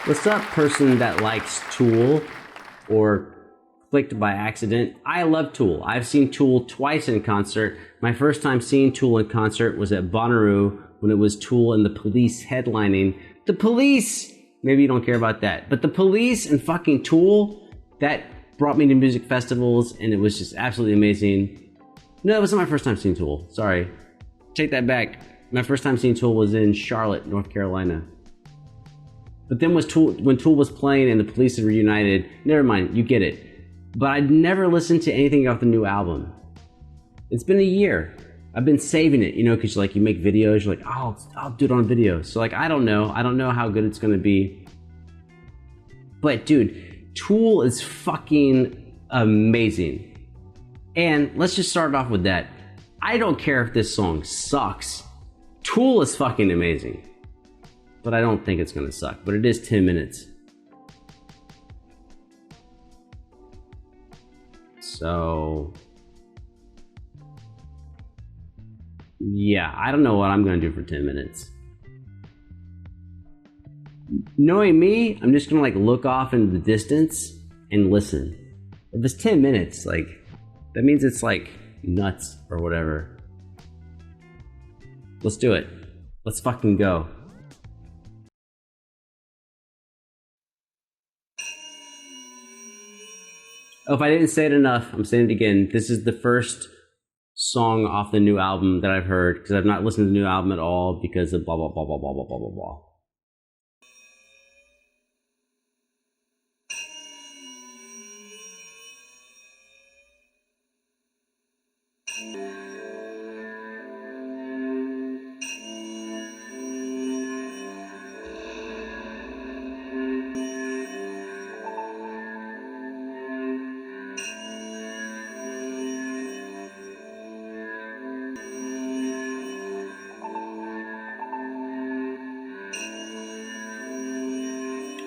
What's up, person that likes Tool or clicked by accident? I love Tool. I've seen Tool twice in concert. My first time seeing Tool in concert was at Bonnaroo when it was Tool and the Police headlining. The Police! Maybe you don't care about that. But the Police and fucking Tool, that brought me to music festivals and it was just absolutely amazing. No, it wasn't my first time seeing Tool. Sorry. Take that back. My first time seeing Tool was in Charlotte, North Carolina. But then when Tool was playing and the Police had reunited, never mind, you get it. But I'd never listened to anything off the new album. It's been a year. I've been saving it, because you make videos, you're like, oh, I'll do it on video. So I don't know how good it's gonna be. But dude, Tool is fucking amazing. And let's just start off with that. I don't care if this song sucks. Tool is fucking amazing. But I don't think it's gonna suck. But it is 10 minutes. So yeah, I don't know what I'm gonna do for 10 minutes. Knowing me, I'm just gonna look off into the distance and listen. If it's 10 minutes, that means it's nuts or whatever. Let's do it. Let's fucking go. Oh, if I didn't say it enough, I'm saying it again. This is the first song off the new album that I've heard, because I've not listened to the new album at all because of blah, blah, blah, blah, blah, blah, blah, blah, blah.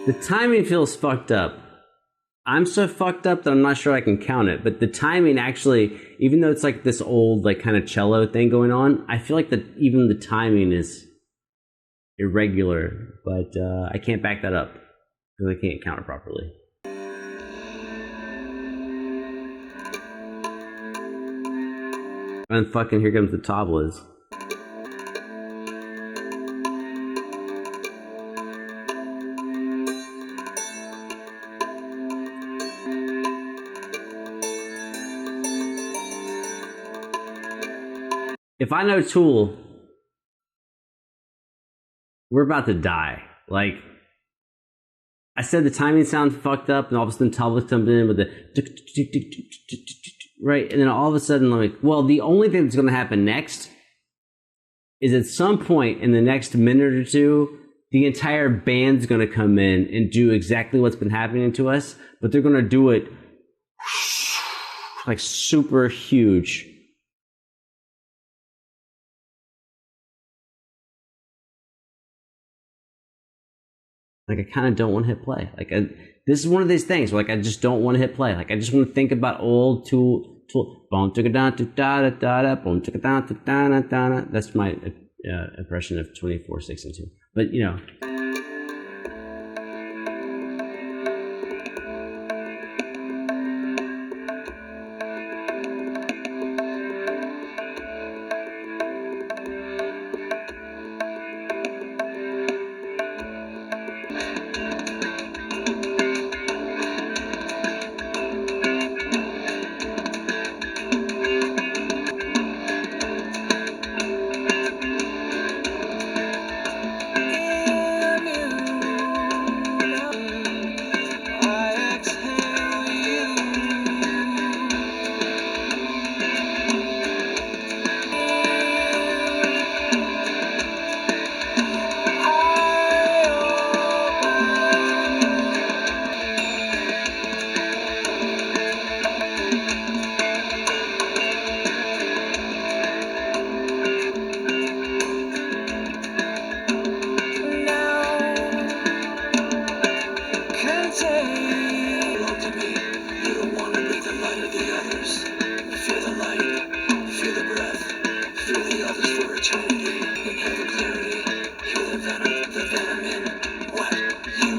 The timing feels fucked up. I'm so fucked up that I'm not sure I can count it. But the timing actually, even though it's this old kind of cello thing going on, I feel like even the timing is irregular. But I can't back that up because I can't count it properly. And fucking here comes the tablas. If I know Tool, we're about to die. I said the timing sounds fucked up, and all of a sudden tabla comes in with the right, and then all of a sudden well, the only thing that's going to happen next is at some point in the next minute or two, the entire band's going to come in and do exactly what's been happening to us, but they're going to do it super huge. I kind of don't want to hit play. This is one of these things where I just don't want to hit play. I just want to think about old Tool. That's my impression of 24/6 But eternity, inhale the clarity, hear the venom in what you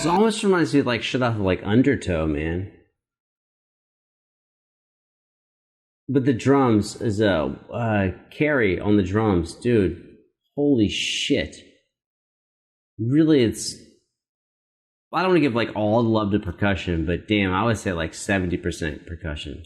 This almost reminds me of like shit off of like Undertow, man. But the drums is Carrie on the drums, dude. Holy shit. Really, it's... I don't want to give like all the love to percussion, but damn, I would say like 70% percussion.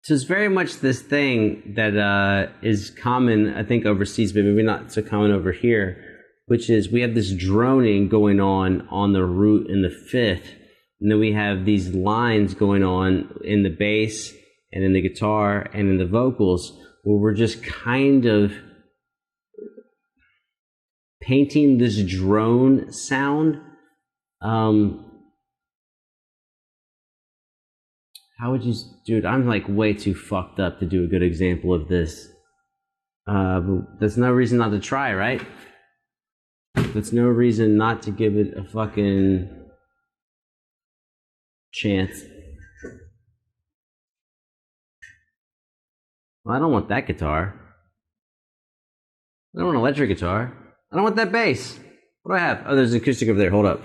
So it's very much this thing that is common, I think, overseas, but maybe not so common over here, which is we have this droning going on the root in the fifth, and then we have these lines going on in the bass and in the guitar and in the vocals, where we're just kind of painting this drone sound. How would you, dude? I'm like way too fucked up to do a good example of this. But there's no reason not to try, right? There's no reason not to give it a fucking chance. Well, I don't want that guitar. I don't want an electric guitar. I don't want that bass. What do I have? Oh, there's an acoustic over there. Hold up.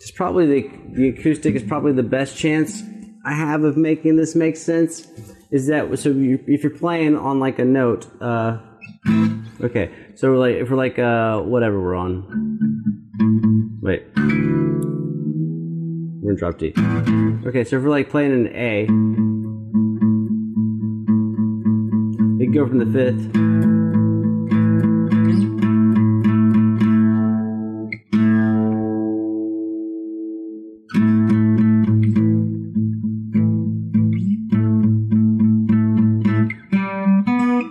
It's probably the acoustic is probably the best chance I have of making this make sense. Is that so? If you're playing on like a note, okay. So we're like, if we're like whatever we're on. Wait, we're in drop D. Okay, so if we're like playing an A, we go from the fifth.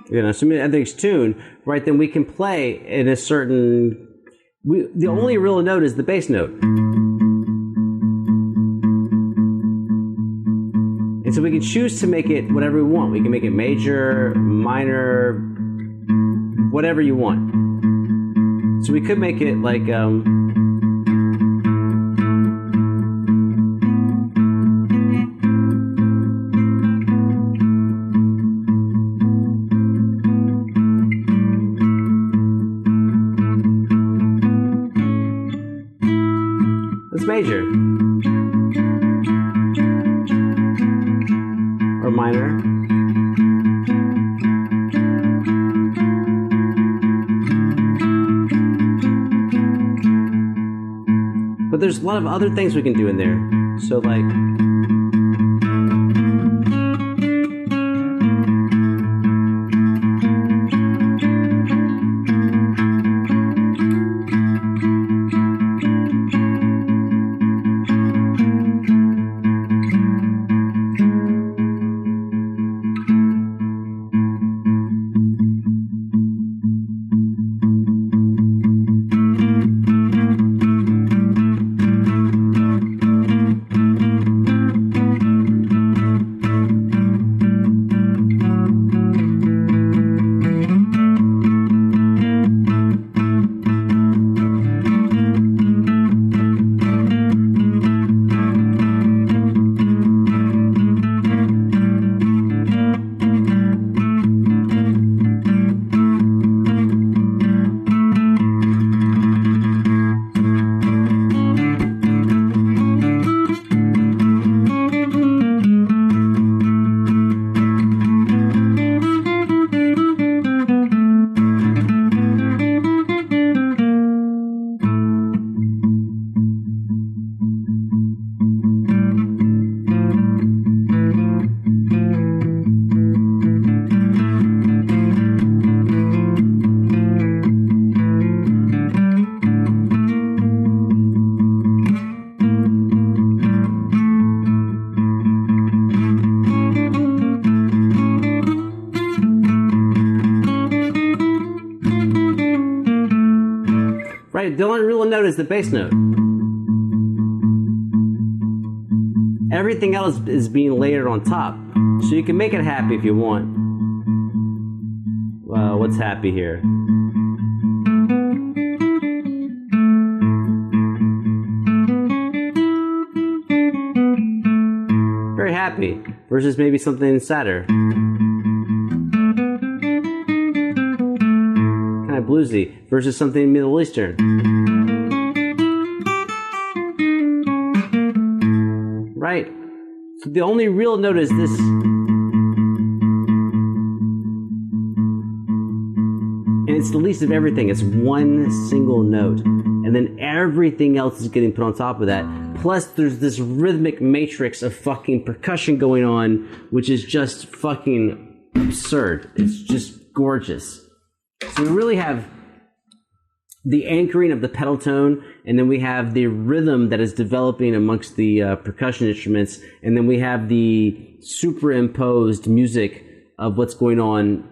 You know, assuming everything's tuned, right, then we can play in a certain... the only real note is the bass note. And so we can choose to make it whatever we want. We can make it major, minor, whatever you want. So we could make it like... major or minor. But there's a lot of other things we can do in there. So like right? The only real note is the bass note. Everything else is being layered on top. So you can make it happy if you want. What's happy here? Very happy. Versus maybe something sadder. Kind of bluesy. Versus something Middle Eastern. Right? So the only real note is this. And it's the least of everything. It's one single note. And then everything else is getting put on top of that. Plus, there's this rhythmic matrix of fucking percussion going on, which is just fucking absurd. It's just gorgeous. So we really have the anchoring of the pedal tone, and then we have the rhythm that is developing amongst the percussion instruments, and then we have the superimposed music of what's going on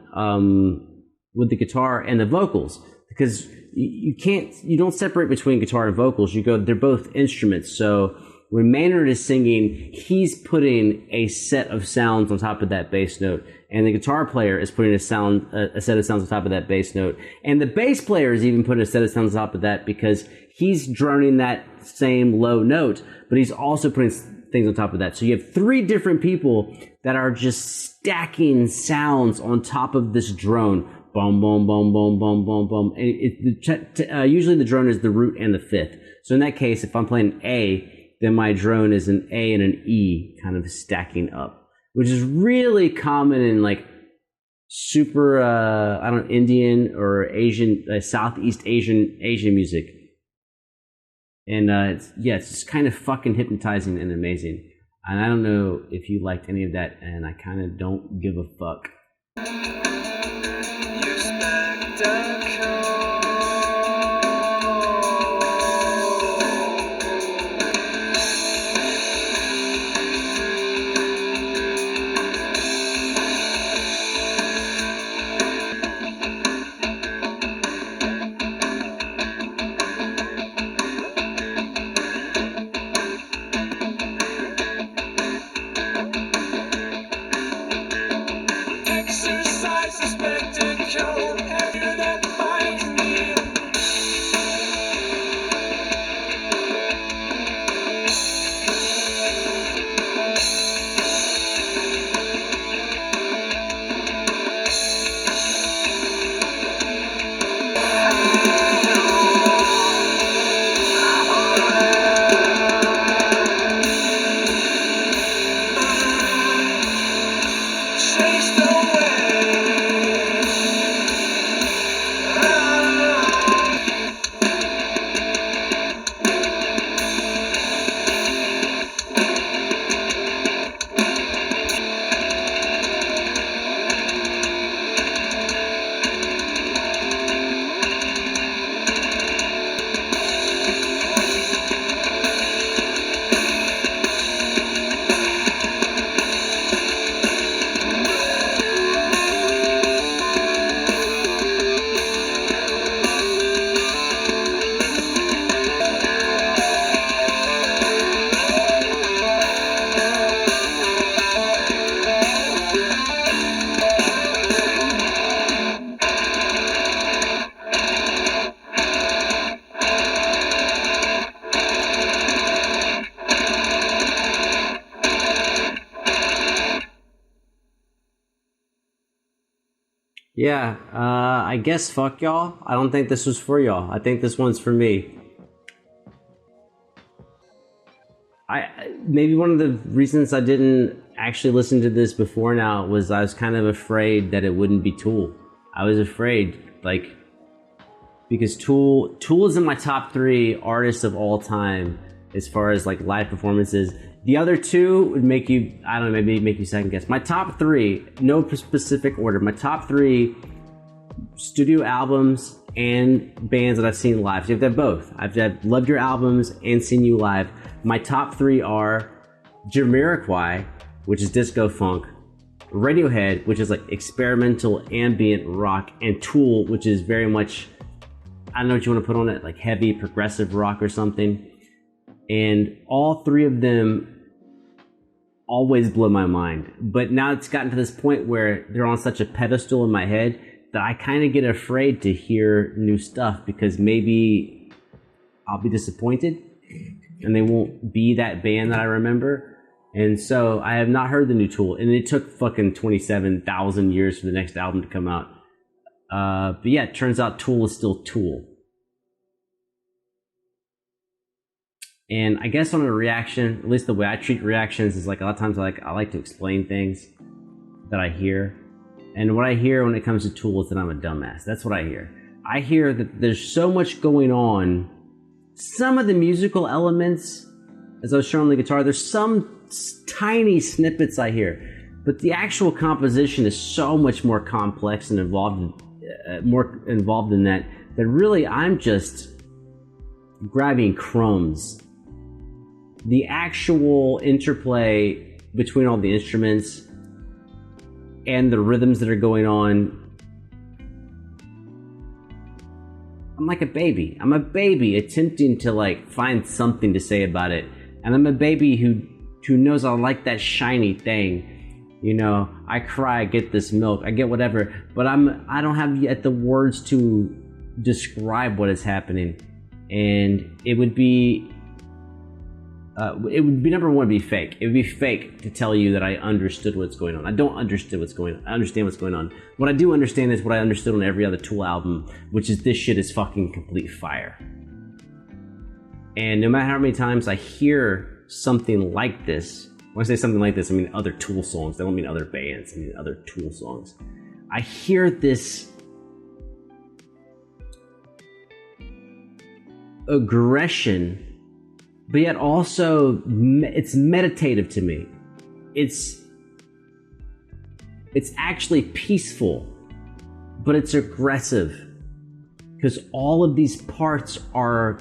with the guitar and the vocals, because you don't separate between guitar and vocals. They're both instruments. So when Maynard is singing, he's putting a set of sounds on top of that bass note, and the guitar player is putting a set of sounds on top of that bass note, and the bass player is even putting a set of sounds on top of that because he's droning that same low note, but he's also putting things on top of that. So you have three different people that are just stacking sounds on top of this drone. Boom, boom, boom, boom, boom, boom, boom. Usually the drone is the root and the fifth. So in that case, if I'm playing A, then my drone is an A and an E kind of stacking up, which is really common in like super, Indian or Asian, Southeast Asian music. And it's just kind of fucking hypnotizing and amazing. And I don't know if you liked any of that, and I kind of don't give a fuck. Yeah, I guess fuck y'all. I don't think this was for y'all. I think this one's for me. Maybe one of the reasons I didn't actually listen to this before now was I was kind of afraid that it wouldn't be Tool. I was afraid, because Tool is in my top 3 artists of all time as far as like live performances. The other two would make you, I don't know, maybe make you second guess. My top 3, no specific order, my top 3 studio albums and bands that I've seen live. So you have to have both. I've loved your albums and seen you live. My top 3 are Jamiroquai, which is disco funk, Radiohead, which is like experimental ambient rock, and Tool, which is very much I don't know what you want to put on it, like heavy progressive rock or something. And all three of them always blow my mind. But now it's gotten to this point where they're on such a pedestal in my head that I kind of get afraid to hear new stuff, because maybe I'll be disappointed and they won't be that band that I remember. And so I have not heard the new Tool, and it took fucking 27,000 years for the next album to come out. But yeah, it turns out Tool is still Tool. And I guess on a reaction, at least the way I treat reactions is like a lot of times I like to explain things that I hear. And what I hear when it comes to Tool is that I'm a dumbass. That's what I hear. I hear that there's so much going on. Some of the musical elements, as I was showing the guitar, there's some tiny snippets I hear, but the actual composition is so much more complex and involved in that really I'm just grabbing crumbs. The actual interplay between all the instruments and the rhythms that are going on, I'm like a baby. I'm a baby attempting to like find something to say about it. And I'm a baby who knows I like that shiny thing. You know, I cry, I get this milk, I get whatever, but I don't have yet the words to describe what is happening. And it would be number one, be fake. It would be fake to tell you that I understood what's going on. I don't understand what's going on. I understand what's going on. What I do understand is what I understood on every other Tool album, which is this shit is fucking complete fire. And no matter how many times I hear something like this, when I say something like this, I mean other Tool songs. I don't mean other bands. I mean other Tool songs. I hear this aggression, but yet also it's meditative to me. It's actually peaceful, but it's aggressive, because all of these parts are,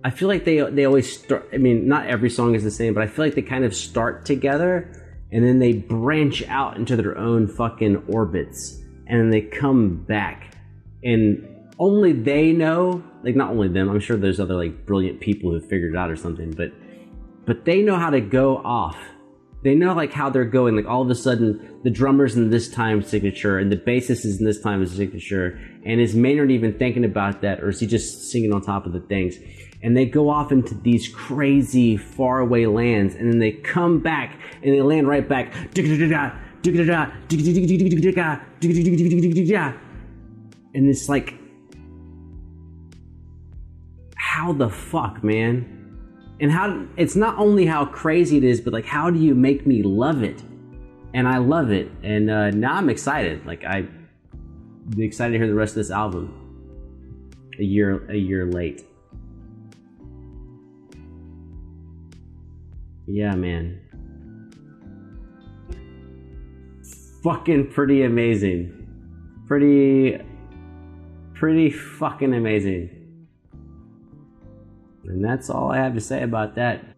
I feel like they always start, I mean, not every song is the same, but I feel like they kind of start together and then they branch out into their own fucking orbits, and then they come back, and only they know, like not only them, I'm sure there's other like brilliant people who figured it out or something, but they know how to go off. They know like how they're going, like all of a sudden the drummer's in this time signature and the bassist is in this time signature, and is Maynard even thinking about that, or is he just singing on top of the things? And they go off into these crazy faraway lands, and then they come back and they land right back. And it's like, how the fuck, man? And how, it's not only how crazy it is, but like, how do you make me love it? And I love it. And now I'm excited. Like, I'm excited to hear the rest of this album a year late. Yeah, man. Fucking pretty amazing. Pretty fucking amazing. And that's all I have to say about that.